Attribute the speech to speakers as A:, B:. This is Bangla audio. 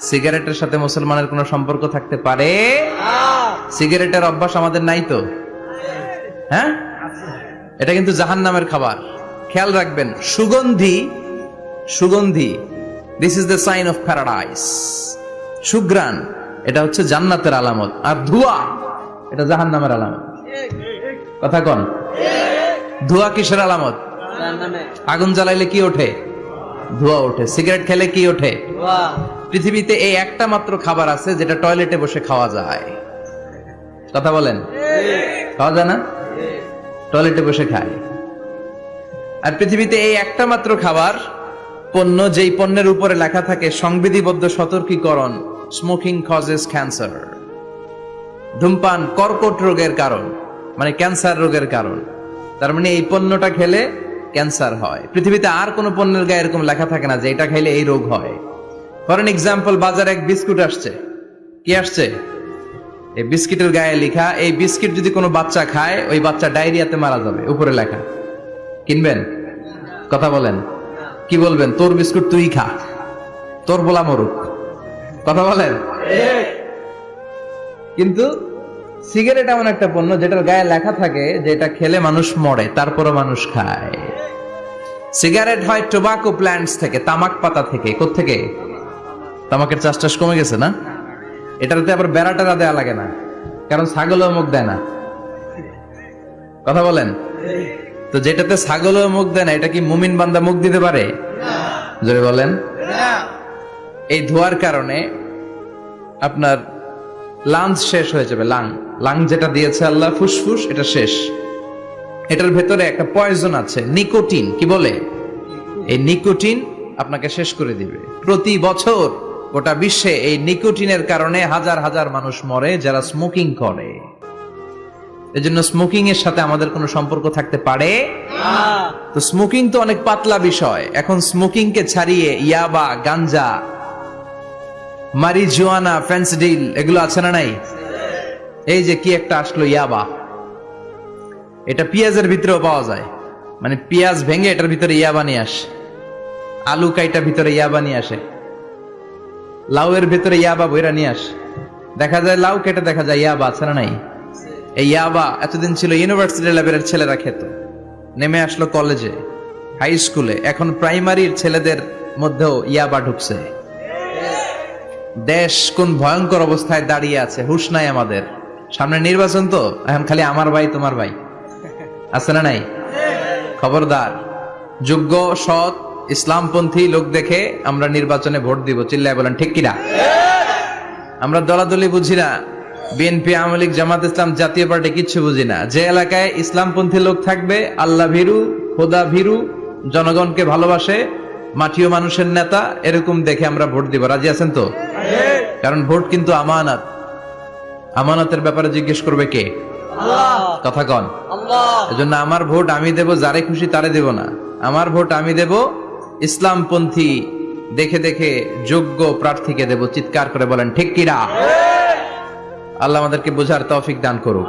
A: সিগারেটের সাথে মুসলমানের কোনো সম্পর্ক থাকতে পারে? সিগারেটের অভ্যাস আমাদের নাই তো? হ্যাঁ, এটা কিন্তু জাহান্নামের খাবার। খেয়াল রাখবেন, সুগন্ধি সুগন্ধি this is the sign of paradise. সুঘ্রাণ এটা হচ্ছে জান্নাতের আলামত, আর ধোঁয়া এটা জাহান্নামের আলামত। কথা কন, ধোঁয়া কিসের আলামত? আগুন জ্বালাইলে কি ওঠে? ধোঁয়া ওঠে। সিগারেট খেলে কি ওঠে? পৃথিবীতে এই একটা মাত্র খাবার আছে যেটা টয়লেটে বসে খাওয়া যায়। কথা বলেন, খাওয়া যায় না? টয়লেটে বসে খায়। আর পৃথিবীতে এই একটা মাত্র খাবার পণ্য, যেই পণ্যের উপরে লেখা থাকে সংবিধিবদ্ধ সতর্কীকরণ, স্মোকিং কজেস ক্যান্সার, ধূমপান কর্কট রোগের কারণ, মানে ক্যান্সার রোগের কারণ। তার মানে এই পণ্যটা খেলে ক্যান্সার হয়। পৃথিবীতে আর কোন পণ্যের গায়ে এরকম লেখা থাকে না যে এটা খাইলে এই রোগ হয়। ফর এন এক্সাম্পল, বাজারে এক বিস্কুট আসছে। কি আসছে? এই বিস্কিটের গায়ে লেখা, এই বিস্কিট যদি কোনো বাচ্চা খায় ওই বাচ্চা ডায়রিয়াতে মারা যাবে, উপরে লেখা। কিনবেন? কথা বলেন, কি বলবেন? তোর বিস্কুট তুই খা, তোর বলা মরুক। কথা বলেন। কিন্তু সিগারেট এমন একটা পণ্য যেটার গায়ে লেখা থাকে যে এটা খেলে মানুষ মরে, তারপরও মানুষ খায়। সিগারেট হয় টোবাকো প্ল্যান্টস থেকে, তামাক পাতা থেকে। কোত্থেকে? তামাকের চাষ টাস কমে গেছে না? এটাতে আবার বেড়া টেরা দেওয়া লাগে না, কারণ ছাগলও মুখ দেয় না। কথা বলেন। তো যেটাতে ছাগলও মুখ দেয় না, এটা কি মুমিন বান্দা মুখ দিতে পারে? জোরে বলেন। এই ধোয়ার কারণে আপনার লাংস শেষ হয়ে যাবে। লাং যেটা দিয়েছে আল্লাহ, ফুসফুস, এটা শেষ। এটার ভেতরে একটা পয়জন আছে, নিকোটিন। কি বলে? এই নিকোটিন আপনাকে শেষ করে দিবে। প্রতি বছর গোটা বিশ্বে এই নিকোটিনের কারণে হাজার হাজার মানুষ মরে যারা স্মোকিং করে। এজন্য স্মোকিং এর সাথে আমাদের কোনো সম্পর্ক থাকতে পারে? তো স্মোকিং তো অনেক পাতলা বিষয়। এখন স্মোকিং কে ছাড়িয়ে ইয়াবা, গাঞ্জা, মারিজুয়ানা, ফেন্সিডিল এগুলো আছে না নাই? এই যে কি একটা আসলো ইয়াবা, এটা পেঁয়াজের ভিতরেও পাওয়া যায়। মানে পেঁয়াজ ভেঙে এটার ভিতরে ইয়াবা নিয়ে আসে, আলু কাইটা ভিতরে ইয়াবা নিয়ে আসে, লাউয়ের ভিতরে ইয়াবা বইরা নিয়ে আসে। দেখা যায় লাউ কেটে দেখা যায় ইয়াবা আছে না নাই? এই ইয়াবা এতদিন ছিল ইউনিভার্সিটি লেভেলের ছেলেরা খেত, নেমে আসলো কলেজে, হাই স্কুলে, এখন প্রাইমারির ছেলেদের মধ্যেও ইয়াবা ঢুকছে। দেশ কোন ভয়ঙ্কর অবস্থায় দাঁড়িয়ে আছে, হুঁশ নাই আমাদের। সামনে নির্বাচন তো, এখন খালি আমার ভাই তোমার ভাই আছে না নাই? খবরদার, যোগ্য সৎ ইসলামপন্থী লোক দেখে আমরা নির্বাচনে ভোট দিব। চিল্লায় বলেন ঠিক কিনা? আমরা দলাদলি বুঝি না, বিএনপি, আওয়ামী লীগ, জামাত ইসলাম, জাতীয় পার্টি কিচ্ছু বুঝি না। যে এলাকায় ইসলামপন্থী লোক থাকবে, আল্লাহ ভীরু, খোদা ভীরু, জনগণকে ভালোবাসে, মাটিও মানুষের নেতা, এরকম দেখে আমরা ভোট দিব। রাজি আছেন তো? কারণ ভোট কিন্তু আমানত। আমানতের ব্যাপারে জিজ্ঞেস করবে কে? কথা কন। এজন্য আমার ভোট আমি দেব, যারে খুশি তারে দেব না। আমার ভোট আমি দেব ইসলামপন্থী দেখে দেখে যোগ্য প্রার্থীকে দেব। চিৎকার করে বলেন ঠিক কিনা? আল্লাহ আমাদেরকে বোঝার তৌফিক দান করুক।